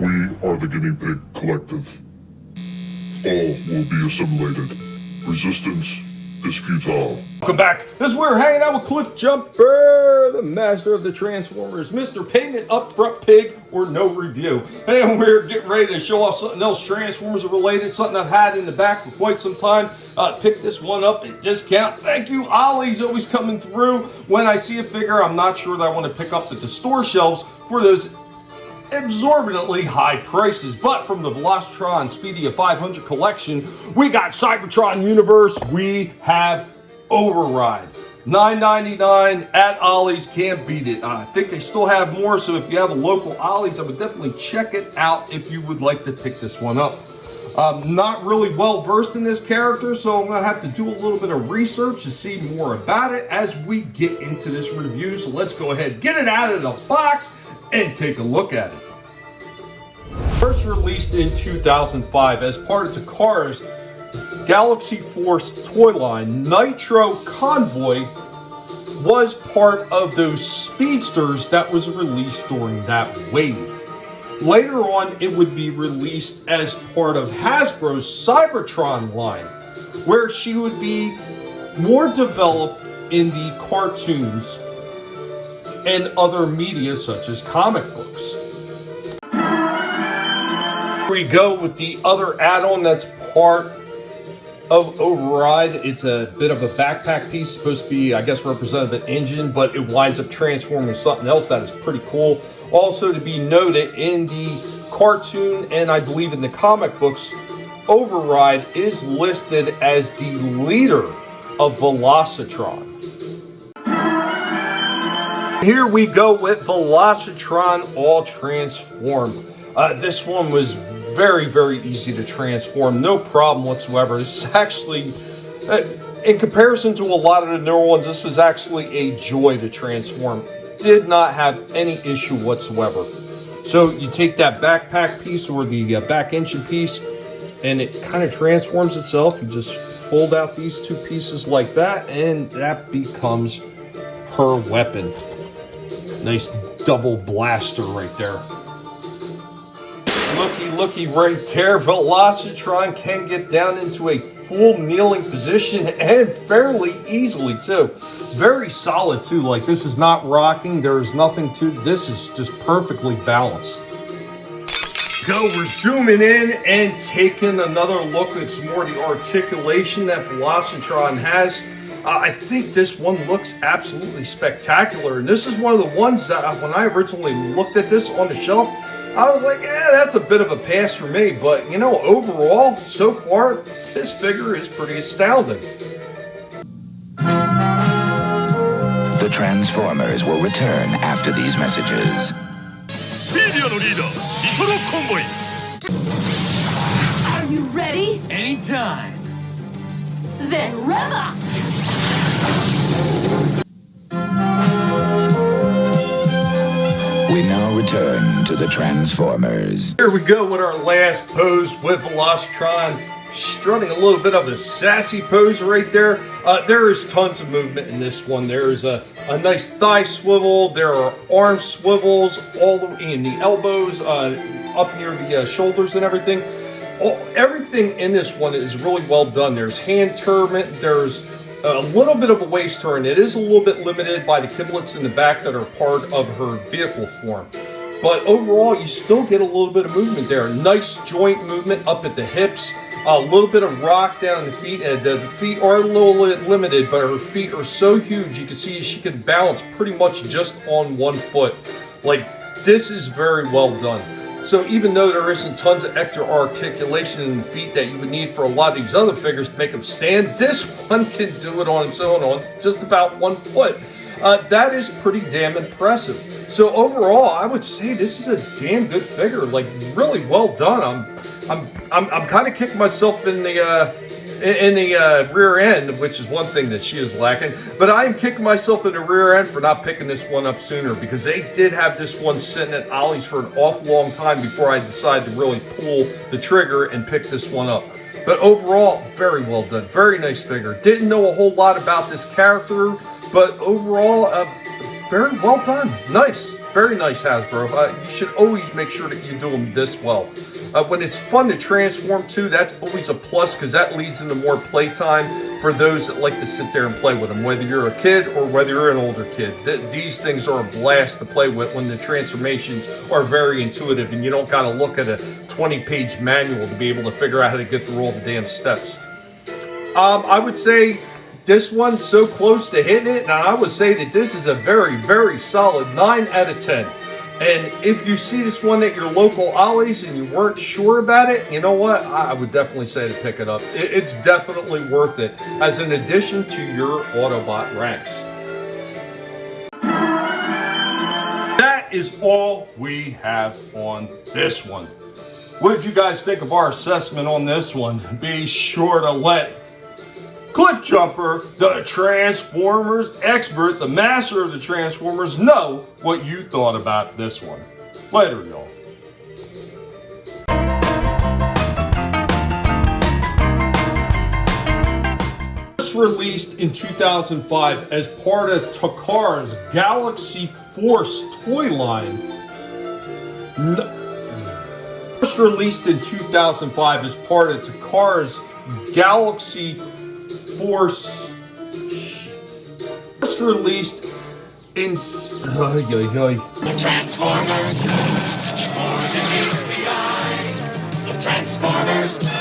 We are the Guinea Pig Collective. All will be assimilated. Resistance is futile. Welcome back. This is where we're hanging out with Cliff Jumper, the master of the Transformers, Mr. Payment Upfront Pig or No Review. And we're getting ready to show off something else Transformers related, something I've had in the back for quite some time. Pick this one up at discount. Thank you. Ollie's always coming through. When I see a figure I'm not sure that I want to pick up at the store shelves for those exorbitantly high prices, but from the Velocitron Speedia 500 collection, we got Cybertron Universe, we have Override. $9.99 at Ollie's, can't beat it. I think they still have more, so if you have a local Ollie's, I would definitely check it out if you would like to pick this one up. I'm not really well versed in this character, so I'm going to have to do a little bit of research to see more about it as we get into this review. So let's go ahead, get it out of the box, and take a look at it. First released in 2005 as part of the Cars Galaxy Force toy line, Nitro Convoy was part of those speedsters that was released during that wave. Later on, it would be released as part of Hasbro's Cybertron line, where she would be more developed in the cartoons and other media such as comic books. Here we go with the other add-on that's part of Override. It's a bit of a backpack piece, supposed to be, I guess, representative of an engine, but it winds up transforming into something else that is pretty cool. Also to be noted, in the cartoon and I believe in the comic books, Override is listed as the leader of Velocitron. Here we go with Velocitron all transformed. This one was very, very easy to transform. No problem whatsoever. This is actually, in comparison to a lot of the newer ones, this was actually a joy to transform. Did not have any issue whatsoever. So you take that backpack piece or the back engine piece and it kind of transforms itself. You just fold out these two pieces like that and that becomes her weapon. Nice double blaster right there. Looky right there. Velocitron can get down into a full kneeling position and fairly easily too. Very solid too. Like, this is not rocking. There is nothing to this. Is just perfectly balanced. We're zooming in and taking another look at some more of the articulation that Velocitron has. I think this one looks absolutely spectacular. And this is one of the ones that when I originally looked at this on the shelf, I was like, that's a bit of a pass for me. But, you know, overall, so far, this figure is pretty astounding. The Transformers will return after these messages. Speedia no leader, reproduction convoy. Are you ready? Anytime. Then rev up! We now return to the Transformers. Here we go with our last pose with Velocitron, strutting a little bit of a sassy pose right there. There is tons of movement in this one. There is a nice thigh swivel. There are arm swivels all the way in the elbows, up near the shoulders and everything. Everything in this one is really well done. There's hand turn, there's a little bit of a waist turn. It is a little bit limited by the giblets in the back that are part of her vehicle form. But overall, you still get a little bit of movement there. Nice joint movement up at the hips. A little bit of rock down the feet. And the feet are a little limited, but her feet are so huge. You can see she can balance pretty much just on one foot. Like, this is very well done. So even though there isn't tons of extra articulation in the feet that you would need for a lot of these other figures to make them stand, this one can do it on its own on just about one foot. That is pretty damn impressive. So overall, I would say this is a damn good figure. Like, really well done. I'm kind of kicking myself in the rear end, which is one thing that she is lacking. But I am kicking myself in the rear end for not picking this one up sooner, because they did have this one sitting at Ollie's for an awful long time before I decided to really pull the trigger and pick this one up. But overall, very well done. Very nice figure. Didn't know a whole lot about this character, but overall, very well done. Nice. Very nice, Hasbro. You should always make sure that you do them this well. When it's fun to transform too, that's always a plus because that leads into more playtime for those that like to sit there and play with them, whether you're a kid or whether you're an older kid. These things are a blast to play with when the transformations are very intuitive and you don't got to look at a 20-page manual to be able to figure out how to get through all the damn steps. I would say this one's so close to hitting it, and I would say that this is a very, very solid 9 out of 10. And if you see this one at your local Ollie's and you weren't sure about it, you know what? I would definitely say to pick it up. It's definitely worth it as an addition to your Autobot ranks. That is all we have on this one. What did you guys think of our assessment on this one? Be sure to let Cliff Jumper, the Transformers expert, the master of the Transformers, know what you thought about this one. Later, y'all. First released in 2005 as part of Takar's Galaxy Force toy line. First released in 2005 as part of Takar's Galaxy Force. First released in. The Transformers, more than meets the eye. The Transformers.